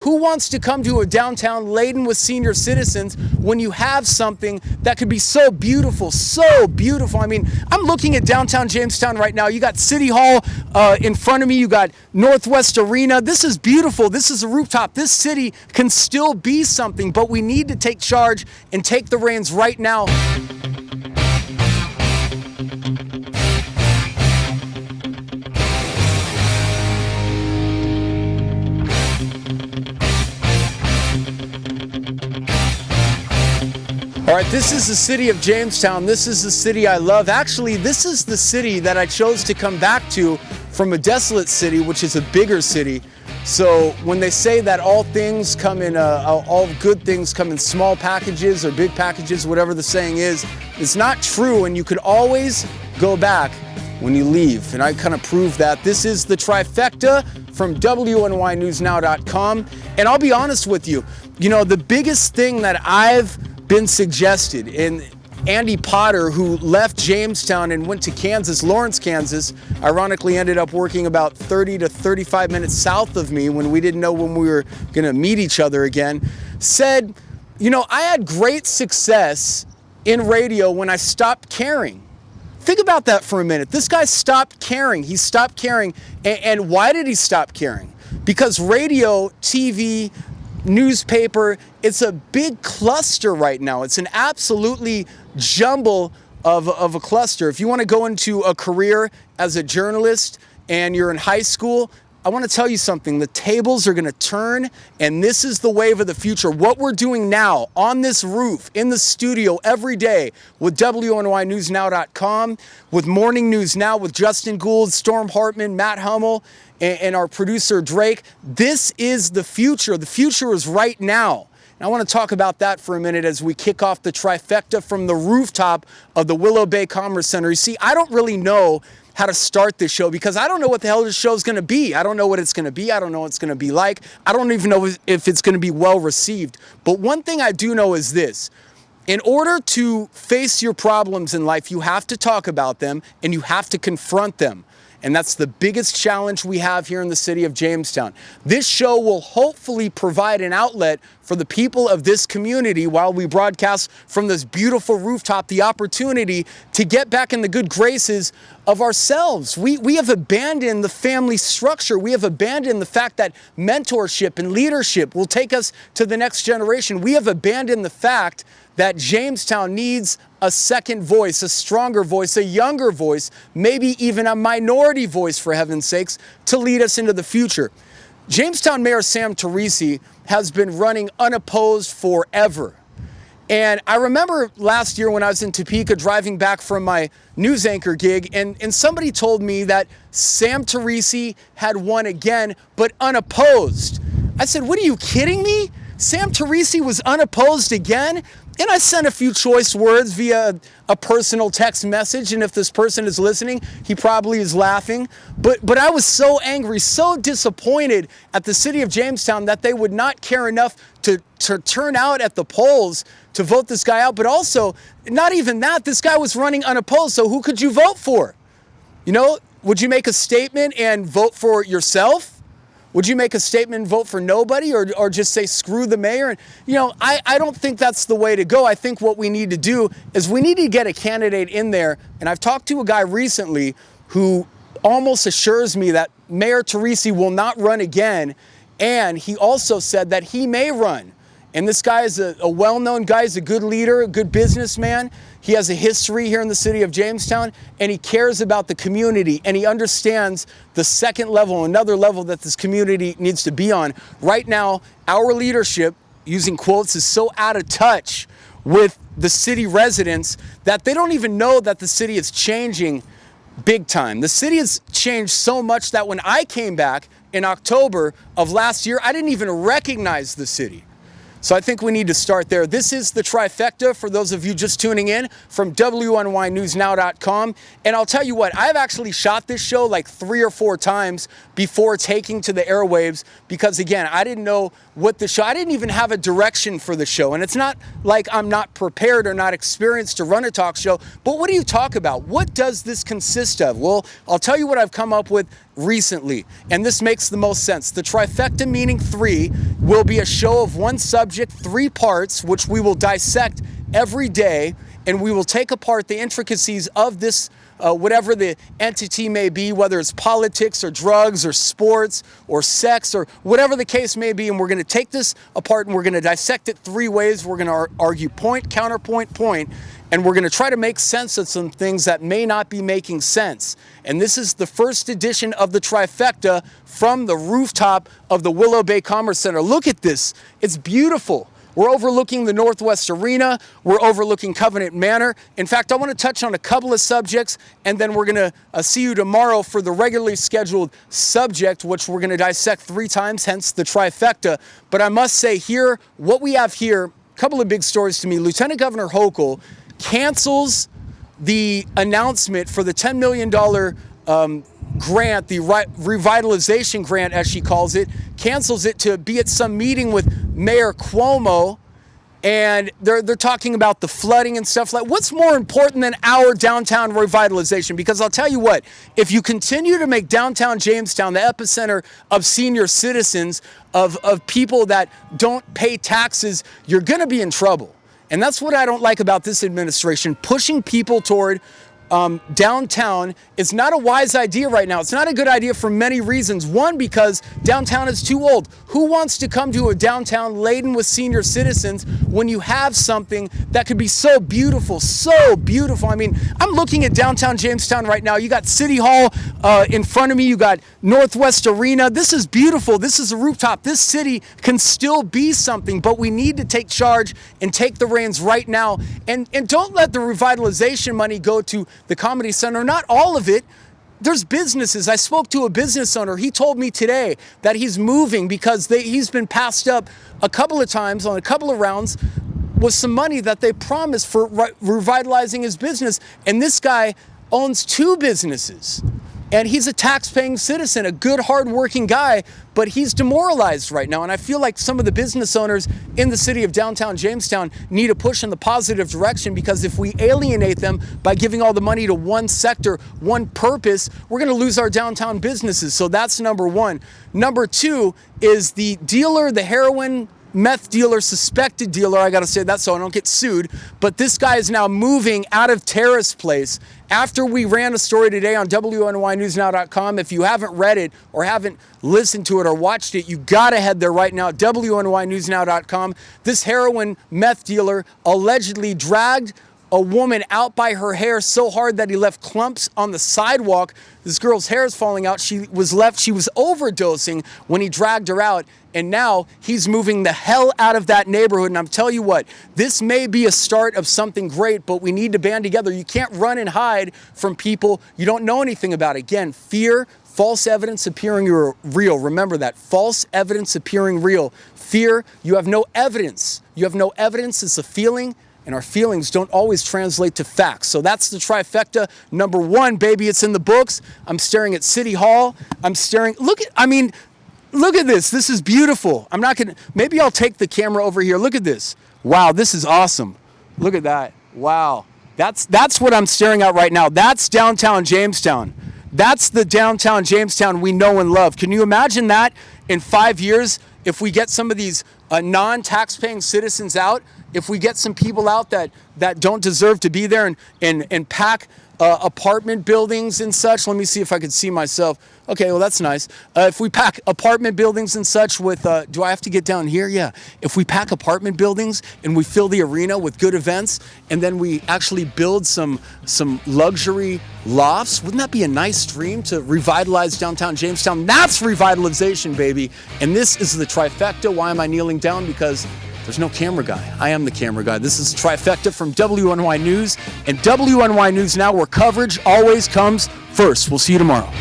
Who wants to come to a downtown laden with senior citizens when you have something that could be so beautiful, so beautiful? I mean, I'm looking at downtown Jamestown right now. You got City Hall in front of me. You got Northwest Arena. This is beautiful. This is a rooftop. This city can still be something, but we need to take charge and take the reins right now. All right, this is the city of Jamestown. This is the city I love. Actually, this is the city that I chose to come back to from a desolate city, which is a bigger city. So when they say that all things come in, all good things come in small packages or big packages, whatever the saying is, it's not true, and you could always go back when you leave. And I kind of proved that. This is the Trifecta from WNYNewsNow.com. And I'll be honest with you, the biggest thing that I've been suggested, and Andy Potter, who left Jamestown and went to Kansas, Lawrence, Kansas, ironically ended up working about 30 to 35 minutes south of me when we didn't know when we were going to meet each other again, said, I had great success in radio when I stopped caring. Think about that for a minute. This guy stopped caring. He stopped caring. And why did he stop caring? Because radio, TV, newspaper, it's a big cluster right now. It's an absolutely jumble of a cluster. If you want to go into a career as a journalist and you're in high school, I want to tell you something. The tables are going to turn, and this is the wave of the future. What we're doing now on this roof, in the studio every day with WNYNewsNow.com, with Morning News Now, with Justin Gould, Storm Hartman, Matt Hummel, and our producer Drake. This is the future. The future is right now. And I want to talk about that for a minute as we kick off the Trifecta from the rooftop of the Willow Bay Commerce Center. You see, I don't really know how to start this show because I don't know what the hell this show is going to be. I don't know what it's going to be. I don't know what it's going to be like. I don't even know if it's going to be well received. But one thing I do know is this. In order to face your problems in life, you have to talk about them and you have to confront them. And that's the biggest challenge we have here in the city of Jamestown. This show will hopefully provide an outlet for the people of this community while we broadcast from this beautiful rooftop, the opportunity to get back in the good graces of ourselves. We have abandoned the family structure. We have abandoned the fact that mentorship and leadership will take us to the next generation. We have abandoned the fact that Jamestown needs a second voice, a stronger voice, a younger voice, maybe even a minority voice, for heaven's sakes, to lead us into the future. Jamestown Mayor Sam Teresi has been running unopposed forever. And I remember last year when I was in Topeka driving back from my news anchor gig, and somebody told me that Sam Teresi had won again, but unopposed. I said, what, are you kidding me? Sam Teresi was unopposed again? And I sent a few choice words via a personal text message, and if this person is listening, he probably is laughing. But I was so angry, so disappointed at the city of Jamestown that they would not care enough to turn out at the polls to vote this guy out. But also, not even that, this guy was running unopposed, so who could you vote for? Would you make a statement and vote for yourself? Would you make a statement and vote for nobody or just say screw the mayor? And, I don't think that's the way to go. I think what we need to do is we need to get a candidate in there. And I've talked to a guy recently who almost assures me that Mayor Teresi will not run again. And he also said that he may run. And this guy is a well-known guy. He's a good leader, a good businessman. He has a history here in the city of Jamestown, and he cares about the community, and he understands the second level, another level that this community needs to be on. Right now, our leadership, using quotes, is so out of touch with the city residents that they don't even know that the city is changing big time. The city has changed so much that when I came back in October of last year, I didn't even recognize the city. So I think we need to start there. This is the Trifecta for those of you just tuning in from WNYNewsNow.com. And I'll tell you what, I've actually shot this show like 3 or 4 times before taking to the airwaves because, again, I didn't know what the show, I didn't even have a direction for the show. And it's not like I'm not prepared or not experienced to run a talk show, but what do you talk about? What does this consist of? Well, I'll tell you what I've come up with recently, and this makes the most sense. The trifecta, meaning 3, will be a show of one subject, 3 parts, which we will dissect every day, and we will take apart the intricacies of this, whatever the entity may be, whether it's politics or drugs or sports or sex or whatever the case may be, and we're going to take this apart and we're going to dissect it 3 ways. We're going to argue point, counterpoint, point, and we're going to try to make sense of some things that may not be making sense. And this is the first edition of the Trifecta from the rooftop of the Willow Bay Commerce Center. Look at this. It's beautiful. We're overlooking the Northwest Arena. We're overlooking Covenant Manor. In fact, I want to touch on a couple of subjects, and then we're going to see you tomorrow for the regularly scheduled subject, which we're going to dissect 3 times, hence the Trifecta. But I must say here, what we have here, a couple of big stories to me. Lieutenant Governor Hochul cancels the announcement for the $10 million grant, the revitalization grant, as she calls it, cancels it to be at some meeting with Mayor Cuomo, and they're talking about the flooding and stuff like. What's more important than our downtown revitalization? Because I'll tell you what, if you continue to make downtown Jamestown the epicenter of senior citizens, of people that don't pay taxes, you're going to be in trouble. And that's what I don't like about this administration. Pushing people toward downtown is not a wise idea right now. It's not a good idea for many reasons. One, because downtown is too old. Who wants to come to a downtown laden with senior citizens when you have something that could be so beautiful, so beautiful? I mean, I'm looking at downtown Jamestown right now. You got City Hall in front of me. You got Northwest Arena. This is beautiful. This is a rooftop. This city can still be something, but we need to take charge and take the reins right now. And don't let the revitalization money go to the Comedy Center. Not all of it. There's businesses. I spoke to a business owner. He told me today that he's moving because he's been passed up a couple of times on a couple of rounds with some money that they promised for revitalizing his business. And this guy owns 2 businesses. And he's a tax-paying citizen, a good, hard-working guy, but he's demoralized right now. And I feel like some of the business owners in the city of downtown Jamestown need a push in the positive direction, because if we alienate them by giving all the money to one sector, one purpose, we're going to lose our downtown businesses. So that's number 1. Number 2 is the dealer, the heroin meth dealer, suspected dealer, I gotta say that so I don't get sued, but this guy is now moving out of Terrace Place after we ran a story today on WNYNewsNow.com. If you haven't read it or haven't listened to it or watched it, you gotta head there right now, WNYNewsNow.com. This heroin meth dealer allegedly dragged a woman out by her hair so hard that he left clumps on the sidewalk. This girl's hair is falling out. She was overdosing when he dragged her out. And now he's moving the hell out of that neighborhood. And I'm telling you what, this may be a start of something great, but we need to band together. You can't run and hide from people you don't know anything about. Again, fear, false evidence appearing real. Remember that. False evidence appearing real. Fear, you have no evidence. You have no evidence. It's a feeling. And our feelings don't always translate to facts. So that's the trifecta. Number 1, baby, it's in the books. I'm staring at City Hall. Look at this. This is beautiful. Maybe I'll take the camera over here. Look at this. Wow, this is awesome. Look at that. Wow. That's what I'm staring at right now. That's downtown Jamestown. That's the downtown Jamestown we know and love. Can you imagine that in 5 years if we get some of these non-tax-paying citizens out? If we get some people out that don't deserve to be there and pack apartment buildings and such. Let me see if I can see myself. Okay, well, that's nice. If we pack apartment buildings and such with, do I have to get down here? Yeah. If we pack apartment buildings and we fill the arena with good events, and then we actually build some luxury lofts, wouldn't that be a nice dream to revitalize downtown Jamestown? That's revitalization, baby. And this is the trifecta. Why am I kneeling down? Because there's no camera guy. I am the camera guy. This is Trifecta from WNY News and WNY News Now, where coverage always comes first. We'll see you tomorrow.